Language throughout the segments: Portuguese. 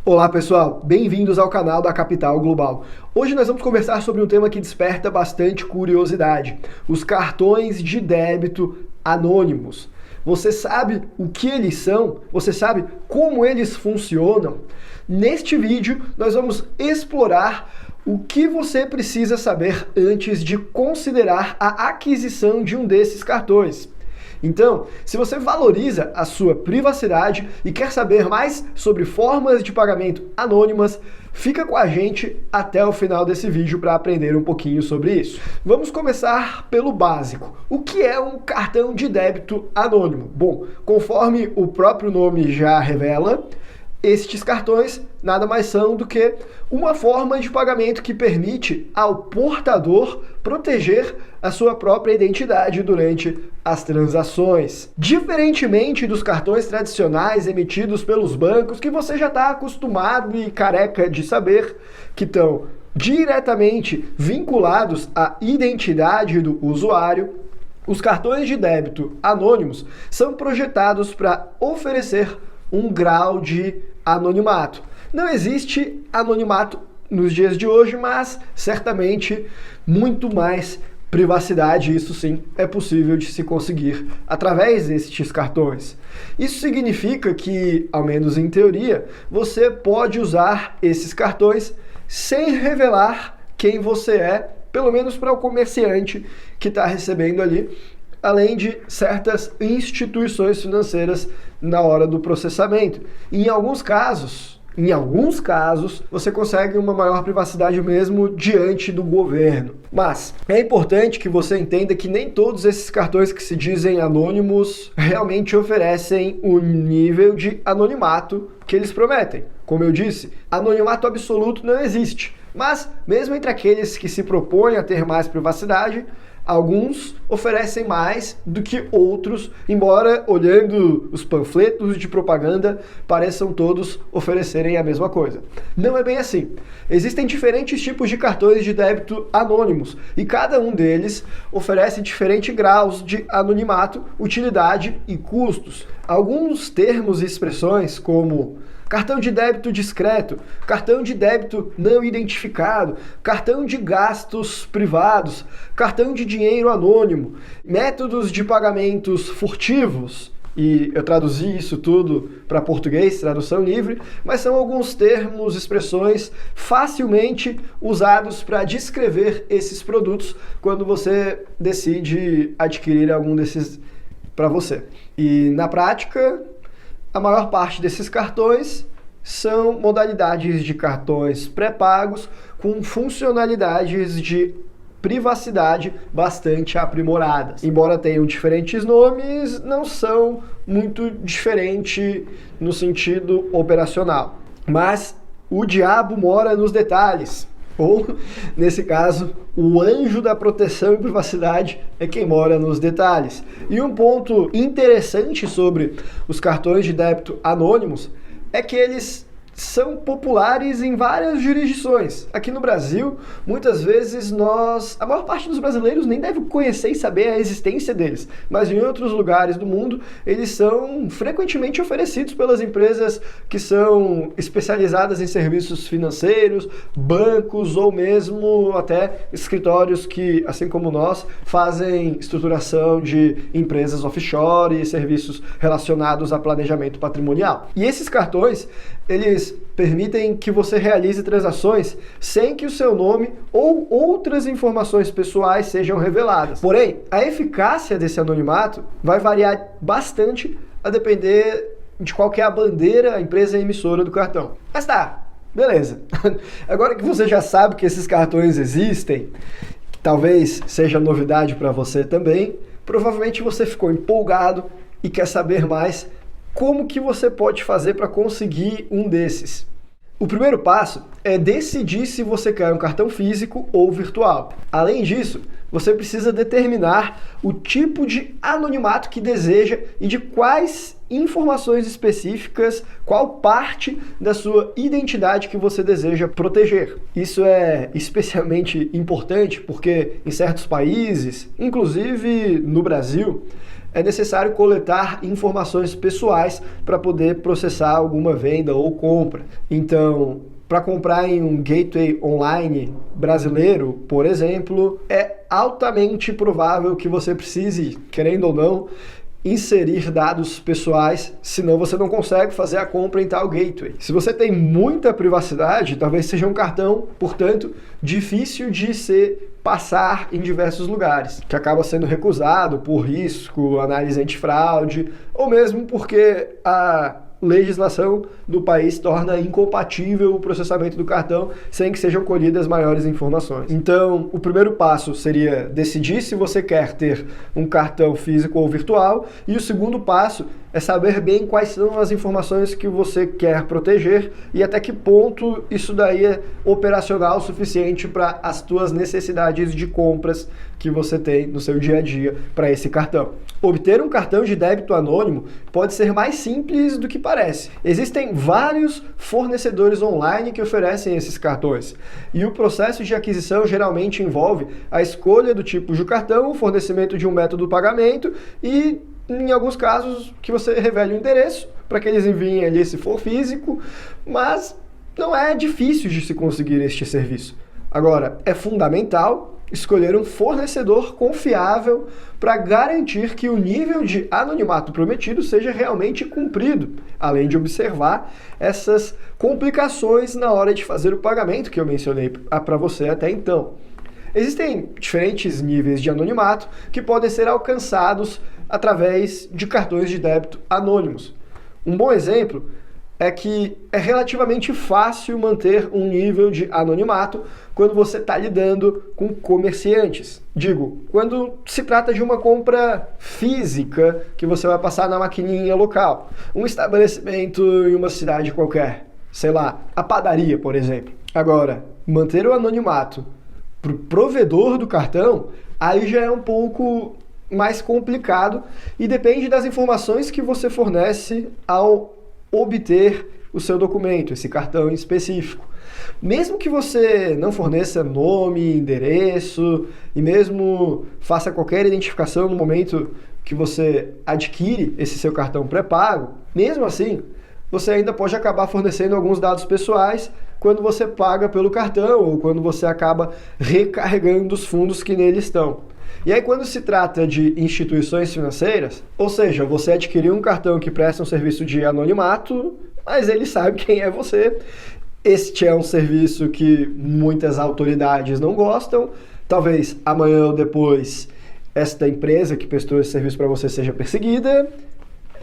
Olá pessoal, bem-vindos ao canal da Capital Global. Hoje nós vamos conversar sobre um tema que desperta bastante curiosidade: os cartões de débito anônimos. Você sabe o que eles são? Você sabe como eles funcionam? Neste vídeo nós vamos explorar o que você precisa saber antes de considerar a aquisição de um desses cartões. Então, se você valoriza a sua privacidade e quer saber mais sobre formas de pagamento anônimas, fica com a gente até o final desse vídeo para aprender um pouquinho sobre isso. Vamos começar pelo básico. O que é um cartão de débito anônimo? Bom, conforme o próprio nome já revela, estes cartões nada mais são do que uma forma de pagamento que permite ao portador proteger a sua própria identidade durante as transações. Diferentemente dos cartões tradicionais emitidos pelos bancos, que você já está acostumado e careca de saber que estão diretamente vinculados à identidade do usuário, os cartões de débito anônimos são projetados para oferecer um grau de anonimato. Não existe anonimato nos dias de hoje, mas certamente muito mais privacidade, isso sim, é possível de se conseguir através destes cartões. Isso significa que, ao menos em teoria, você pode usar esses cartões sem revelar quem você é, pelo menos para o comerciante que está recebendo ali, além de certas instituições financeiras na hora do processamento. Em alguns casos, você consegue uma maior privacidade mesmo diante do governo. Mas é importante que você entenda que nem todos esses cartões que se dizem anônimos realmente oferecem o nível de anonimato que eles prometem. Como eu disse, anonimato absoluto não existe. Mas mesmo entre aqueles que se propõem a ter mais privacidade, alguns oferecem mais do que outros, embora, olhando os panfletos de propaganda, pareçam todos oferecerem a mesma coisa. Não é bem assim. Existem diferentes tipos de cartões de débito anônimos, e cada um deles oferece diferentes graus de anonimato, utilidade e custos. Alguns termos e expressões, como cartão de débito discreto, cartão de débito não identificado, cartão de gastos privados, cartão de dinheiro anônimo, métodos de pagamentos furtivos, e eu traduzi isso tudo para português, tradução livre, mas são alguns termos, expressões facilmente usados para descrever esses produtos quando você decide adquirir algum desses para você. E na prática, a maior parte desses cartões são modalidades de cartões pré-pagos com funcionalidades de privacidade bastante aprimoradas. Embora tenham diferentes nomes, não são muito diferentes no sentido operacional. Mas o diabo mora nos detalhes. Ou, nesse caso, o anjo da proteção e privacidade é quem mora nos detalhes. E um ponto interessante sobre os cartões de débito anônimos é que eles são populares em várias jurisdições. Aqui no Brasil, muitas vezes a maior parte dos brasileiros nem deve conhecer e saber a existência deles, mas em outros lugares do mundo, eles são frequentemente oferecidos pelas empresas que são especializadas em serviços financeiros, bancos ou mesmo até escritórios que, assim como nós, fazem estruturação de empresas offshore e serviços relacionados a planejamento patrimonial. E esses cartões, eles permitem que você realize transações sem que o seu nome ou outras informações pessoais sejam reveladas. Porém, a eficácia desse anonimato vai variar bastante a depender de qual que é a bandeira, a empresa emissora do cartão. Mas tá, beleza. Agora que você já sabe que esses cartões existem, talvez seja novidade para você também, provavelmente você ficou empolgado e quer saber mais como que você pode fazer para conseguir um desses. O primeiro passo é decidir se você quer um cartão físico ou virtual. Além disso, você precisa determinar o tipo de anonimato que deseja e de quais informações específicas, qual parte da sua identidade que você deseja proteger. Isso é especialmente importante porque em certos países, inclusive no Brasil, é necessário coletar informações pessoais para poder processar alguma venda ou compra. Então, para comprar em um gateway online brasileiro, por exemplo, é altamente provável que você precise, querendo ou não, inserir dados pessoais, senão você não consegue fazer a compra em tal gateway. Se você tem muita privacidade, talvez seja um cartão, portanto, difícil de se passar em diversos lugares, que acaba sendo recusado por risco, análise antifraude, ou mesmo porque a legislação do país torna incompatível o processamento do cartão sem que sejam colhidas maiores informações. Então, o primeiro passo seria decidir se você quer ter um cartão físico ou virtual, e o segundo passo é saber bem quais são as informações que você quer proteger e até que ponto isso daí é operacional o suficiente para as suas necessidades de compras que você tem no seu dia a dia para esse cartão. Obter um cartão de débito anônimo pode ser mais simples do que parece. Existem vários fornecedores online que oferecem esses cartões, e o processo de aquisição geralmente envolve a escolha do tipo de cartão, o fornecimento de um método de pagamento e, em alguns casos, que você revele o endereço para que eles enviem ali se for físico, mas não é difícil de se conseguir este serviço. Agora, é fundamental escolher um fornecedor confiável para garantir que o nível de anonimato prometido seja realmente cumprido, além de observar essas complicações na hora de fazer o pagamento que eu mencionei para você até então. Existem diferentes níveis de anonimato que podem ser alcançados através de cartões de débito anônimos. Um bom exemplo é que é relativamente fácil manter um nível de anonimato quando você está lidando com comerciantes. Digo, quando se trata de uma compra física que você vai passar na maquininha local. Um estabelecimento em uma cidade qualquer, sei lá, a padaria, por exemplo. Agora, manter o anonimato para o provedor do cartão, aí já é um pouco mais complicado e depende das informações que você fornece ao obter o seu documento, esse cartão em específico. Mesmo que você não forneça nome, endereço e mesmo faça qualquer identificação no momento que você adquire esse seu cartão pré-pago, mesmo assim, você ainda pode acabar fornecendo alguns dados pessoais quando você paga pelo cartão ou quando você acaba recarregando os fundos que nele estão. E aí, quando se trata de instituições financeiras, ou seja, você adquiriu um cartão que presta um serviço de anonimato, mas ele sabe quem é você. Este é um serviço que muitas autoridades não gostam. Talvez amanhã ou depois esta empresa que prestou esse serviço para você seja perseguida.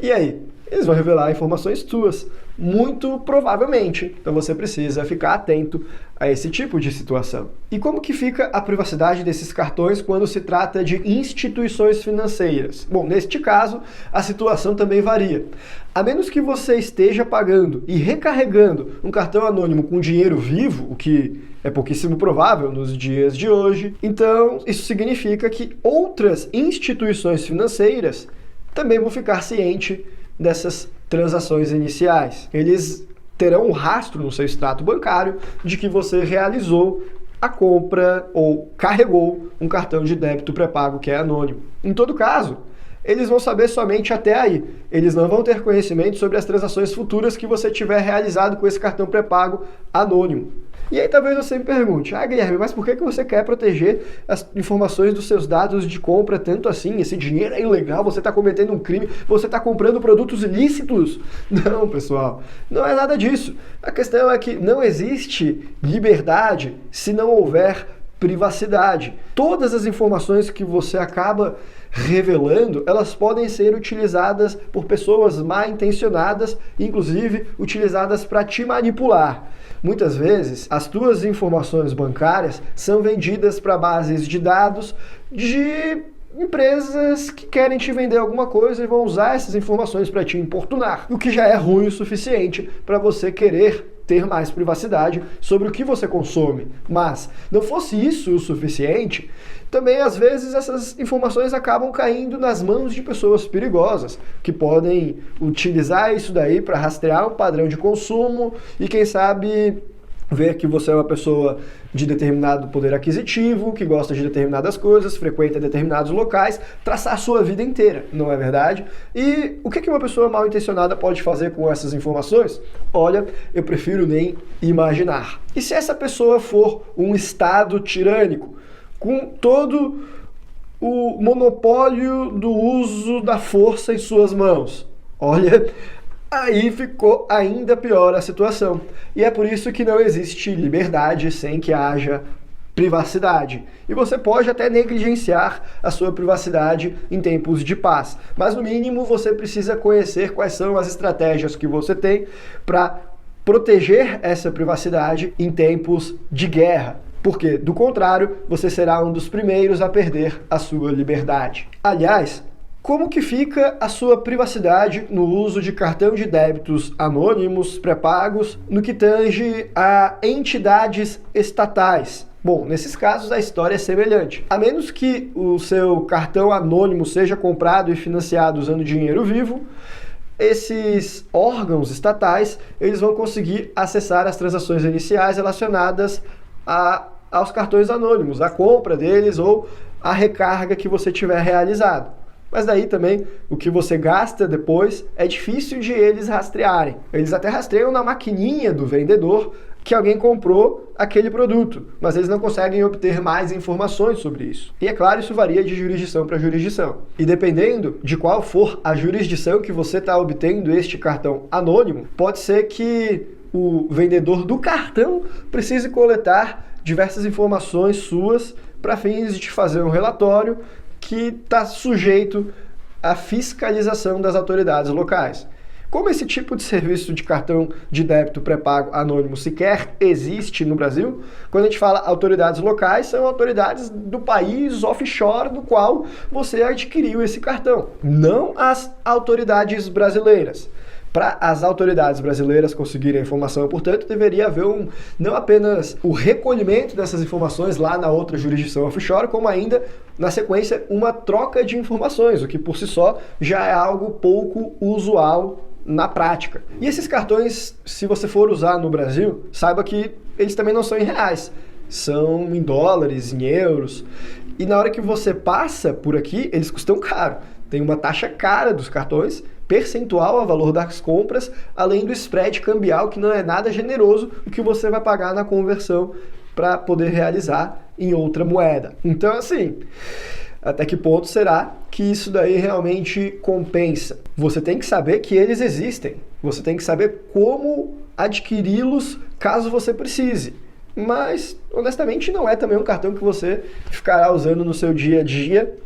E aí? Eles vão revelar informações suas, muito provavelmente. Então você precisa ficar atento a esse tipo de situação. E como que fica a privacidade desses cartões quando se trata de instituições financeiras? Bom, neste caso, a situação também varia. A menos que você esteja pagando e recarregando um cartão anônimo com dinheiro vivo, o que é pouquíssimo provável nos dias de hoje, então isso significa que outras instituições financeiras também vão ficar cientes dessas transações iniciais. Eles terão um rastro no seu extrato bancário de que você realizou a compra ou carregou um cartão de débito pré-pago que é anônimo. Em todo caso, eles vão saber somente até aí. Eles não vão ter conhecimento sobre as transações futuras que você tiver realizado com esse cartão pré-pago anônimo. E aí talvez você me pergunte, Guilherme, mas por que você quer proteger as informações dos seus dados de compra tanto assim? Esse dinheiro é ilegal, você está cometendo um crime, você está comprando produtos ilícitos? Não, pessoal, não é nada disso. A questão é que não existe liberdade se não houver privacidade. Todas as informações que você acaba revelando, elas podem ser utilizadas por pessoas mal intencionadas, inclusive utilizadas para te manipular. Muitas vezes, as tuas informações bancárias são vendidas para bases de dados de empresas que querem te vender alguma coisa e vão usar essas informações para te importunar, o que já é ruim o suficiente para você querer ter mais privacidade sobre o que você consome. Mas, não fosse isso o suficiente, também às vezes essas informações acabam caindo nas mãos de pessoas perigosas, que podem utilizar isso daí para rastrear um padrão de consumo e quem sabe ver que você é uma pessoa de determinado poder aquisitivo, que gosta de determinadas coisas, frequenta determinados locais, traçar a sua vida inteira, não é verdade? E o que uma pessoa mal intencionada pode fazer com essas informações? Olha, eu prefiro nem imaginar. E se essa pessoa for um Estado tirânico, com todo o monopólio do uso da força em suas mãos? Olha, aí ficou ainda pior a situação. E é por isso que não existe liberdade sem que haja privacidade. E você pode até negligenciar a sua privacidade em tempos de paz. Mas no mínimo você precisa conhecer quais são as estratégias que você tem para proteger essa privacidade em tempos de guerra. Porque, do contrário, você será um dos primeiros a perder a sua liberdade. Aliás, como que fica a sua privacidade no uso de cartão de débitos anônimos, pré-pagos, no que tange a entidades estatais? Bom, nesses casos a história é semelhante. A menos que o seu cartão anônimo seja comprado e financiado usando dinheiro vivo, esses órgãos estatais eles vão conseguir acessar as transações iniciais relacionadas aos cartões anônimos, a compra deles ou a recarga que você tiver realizado. Mas daí também, o que você gasta depois é difícil de eles rastrearem. Eles até rastreiam na maquininha do vendedor que alguém comprou aquele produto, mas eles não conseguem obter mais informações sobre isso. E é claro, isso varia de jurisdição para jurisdição. E dependendo de qual for a jurisdição que você está obtendo este cartão anônimo, pode ser que o vendedor do cartão precise coletar diversas informações suas para fins de te fazer um relatório que está sujeito à fiscalização das autoridades locais. Como esse tipo de serviço de cartão de débito pré-pago anônimo sequer existe no Brasil, quando a gente fala autoridades locais, são autoridades do país offshore no qual você adquiriu esse cartão, não as autoridades brasileiras. Para as autoridades brasileiras conseguirem a informação, portanto, deveria haver não apenas o recolhimento dessas informações lá na outra jurisdição offshore, como ainda, na sequência, uma troca de informações, o que por si só já é algo pouco usual na prática. E esses cartões, se você for usar no Brasil, saiba que eles também não são em reais, são em dólares, em euros. E na hora que você passa por aqui, eles custam caro. Tem uma taxa cara dos cartões, percentual ao valor das compras, além do spread cambial, que não é nada generoso, o que você vai pagar na conversão para poder realizar em outra moeda. Então, assim, até que ponto será que isso daí realmente compensa? Você tem que saber que eles existem. Você tem que saber como adquiri-los caso você precise. Mas, honestamente, não é também um cartão que você ficará usando no seu dia a dia,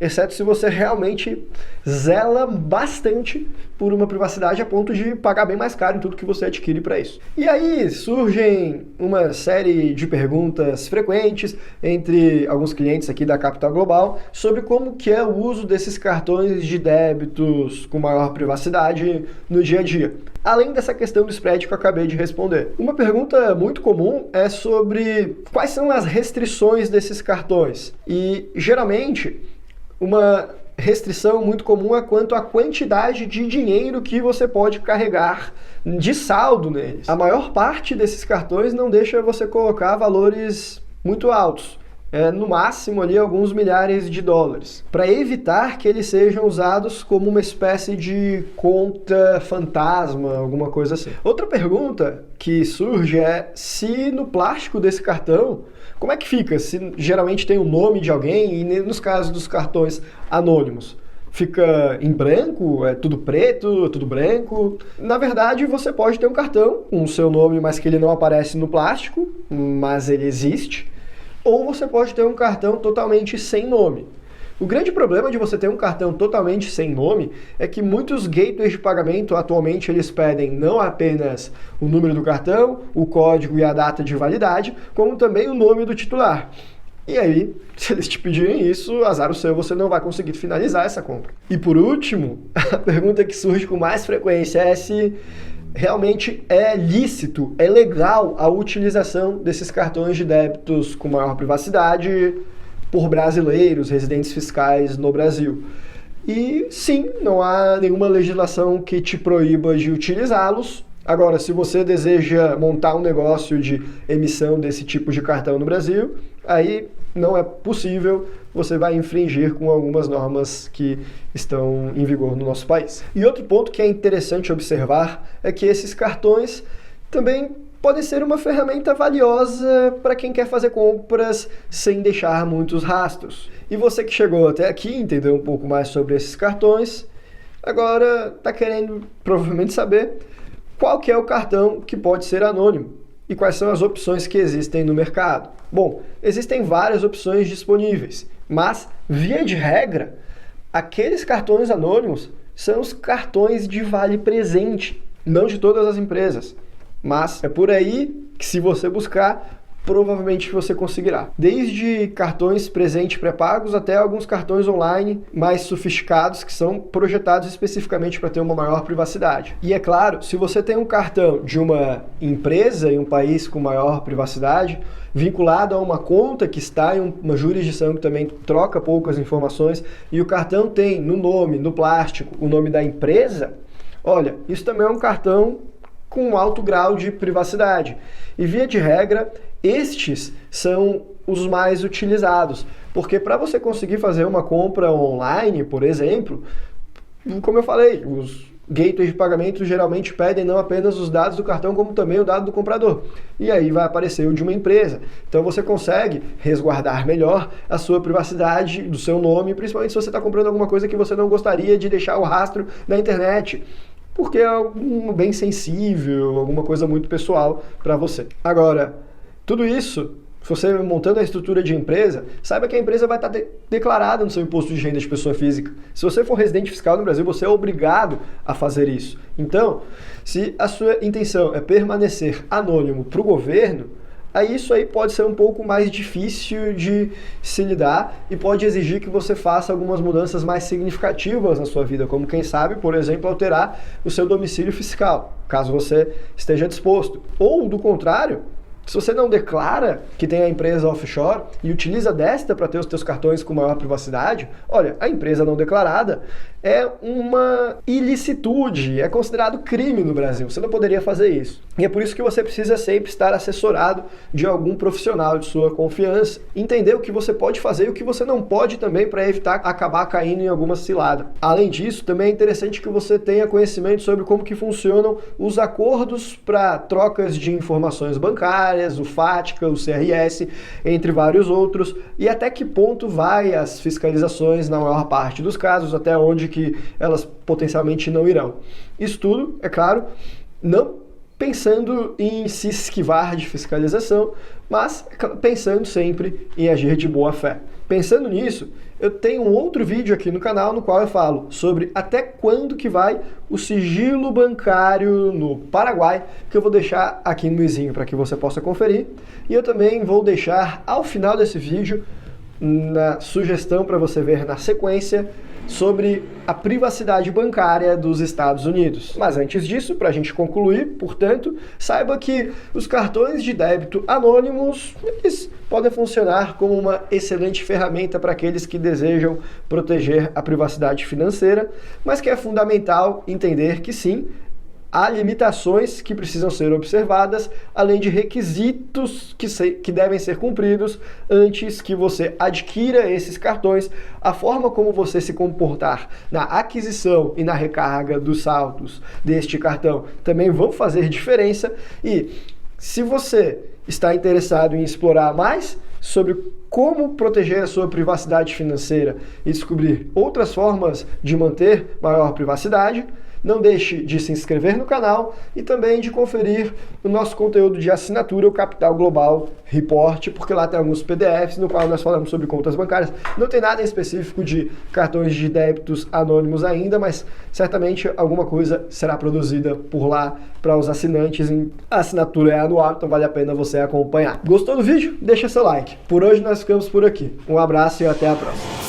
exceto se você realmente zela bastante por uma privacidade a ponto de pagar bem mais caro em tudo que você adquire para isso. E aí surgem uma série de perguntas frequentes entre alguns clientes aqui da Capital Global sobre como que é o uso desses cartões de débitos com maior privacidade no dia a dia. Além dessa questão do spread que eu acabei de responder. Uma pergunta muito comum é sobre quais são as restrições desses cartões. E geralmente uma restrição muito comum é quanto à quantidade de dinheiro que você pode carregar de saldo neles. A maior parte desses cartões não deixa você colocar valores muito altos. No máximo ali alguns milhares de dólares, para evitar que eles sejam usados como uma espécie de conta fantasma, alguma coisa assim. Outra pergunta que surge é se no plástico desse cartão, como é que fica? Se geralmente tem o nome de alguém e nos casos dos cartões anônimos, fica em branco, é tudo preto, é tudo branco. Na verdade, você pode ter um cartão com o seu nome, mas que ele não aparece no plástico, mas ele existe. Ou você pode ter um cartão totalmente sem nome. O grande problema de você ter um cartão totalmente sem nome é que muitos gateways de pagamento atualmente eles pedem não apenas o número do cartão, o código e a data de validade, como também o nome do titular. E aí, se eles te pedirem isso, azar o seu, você não vai conseguir finalizar essa compra. E por último, a pergunta que surge com mais frequência é se realmente é lícito, é legal a utilização desses cartões de débitos com maior privacidade por brasileiros, residentes fiscais no Brasil. E sim, não há nenhuma legislação que te proíba de utilizá-los, Agora, se você deseja montar um negócio de emissão desse tipo de cartão no Brasil, aí não é possível, você vai infringir com algumas normas que estão em vigor no nosso país. E outro ponto que é interessante observar é que esses cartões também podem ser uma ferramenta valiosa para quem quer fazer compras sem deixar muitos rastros. E você que chegou até aqui, entendeu um pouco mais sobre esses cartões, agora está querendo provavelmente saber qual que é o cartão que pode ser anônimo e quais são as opções que existem no mercado. Bom, existem várias opções disponíveis, mas, via de regra, aqueles cartões anônimos são os cartões de vale presente, não de todas as empresas. Mas é por aí que, se você buscar, provavelmente você conseguirá. Desde cartões presente pré-pagos até alguns cartões online mais sofisticados que são projetados especificamente para ter uma maior privacidade. E é claro, se você tem um cartão de uma empresa em um país com maior privacidade, vinculado a uma conta que está em uma jurisdição que também troca poucas informações, e o cartão tem no nome, no plástico, o nome da empresa, olha, isso também é um cartão com um alto grau de privacidade. E, via de regra, estes são os mais utilizados, porque para você conseguir fazer uma compra online, por exemplo, como eu falei, os gateways de pagamento geralmente pedem não apenas os dados do cartão, como também o dado do comprador. E aí vai aparecer o de uma empresa. Então você consegue resguardar melhor a sua privacidade do seu nome, principalmente se você está comprando alguma coisa que você não gostaria de deixar o rastro na internet, porque é algo bem sensível, alguma coisa muito pessoal para você. Agora, tudo isso, se você montando a estrutura de empresa, saiba que a empresa vai estar declarada no seu imposto de renda de pessoa física. Se você for residente fiscal no Brasil, você é obrigado a fazer isso. Então, se a sua intenção é permanecer anônimo para o governo, aí isso aí pode ser um pouco mais difícil de se lidar e pode exigir que você faça algumas mudanças mais significativas na sua vida, como quem sabe, por exemplo, alterar o seu domicílio fiscal, caso você esteja disposto. Ou, do contrário, se você não declara que tem a empresa offshore e utiliza desta para ter os seus cartões com maior privacidade, olha, a empresa não declarada é uma ilicitude, é considerado crime no Brasil. Você não poderia fazer isso. E é por isso que você precisa sempre estar assessorado de algum profissional de sua confiança, entender o que você pode fazer e o que você não pode também para evitar acabar caindo em alguma cilada. Além disso, também é interessante que você tenha conhecimento sobre como que funcionam os acordos para trocas de informações bancárias, o FATCA, o CRS, entre vários outros, e até que ponto vai as fiscalizações na maior parte dos casos, até onde que elas potencialmente não irão. Isso tudo, é claro, não pensando em se esquivar de fiscalização, mas pensando sempre em agir de boa fé. Pensando nisso, eu tenho um outro vídeo aqui no canal no qual eu falo sobre até quando que vai o sigilo bancário no Paraguai, que eu vou deixar aqui no izinho para que você possa conferir. E eu também vou deixar ao final desse vídeo na sugestão para você ver na sequência sobre a privacidade bancária dos Estados Unidos. Mas antes disso, para a gente concluir, portanto, saiba que os cartões de débito anônimos, eles podem funcionar como uma excelente ferramenta para aqueles que desejam proteger a privacidade financeira, mas que é fundamental entender que sim, há limitações que precisam ser observadas, além de requisitos que devem ser cumpridos antes que você adquira esses cartões. A forma como você se comportar na aquisição e na recarga dos saldos deste cartão também vão fazer diferença. E se você está interessado em explorar mais sobre como proteger a sua privacidade financeira e descobrir outras formas de manter maior privacidade, não deixe de se inscrever no canal e também de conferir o nosso conteúdo de assinatura, o Capital Global Report, porque lá tem alguns PDFs no qual nós falamos sobre contas bancárias. Não tem nada em específico de cartões de débitos anônimos ainda, mas certamente alguma coisa será produzida por lá para os assinantes. A assinatura é anual, então vale a pena você acompanhar. Gostou do vídeo? Deixa seu like. Por hoje nós ficamos por aqui. Um abraço e até a próxima.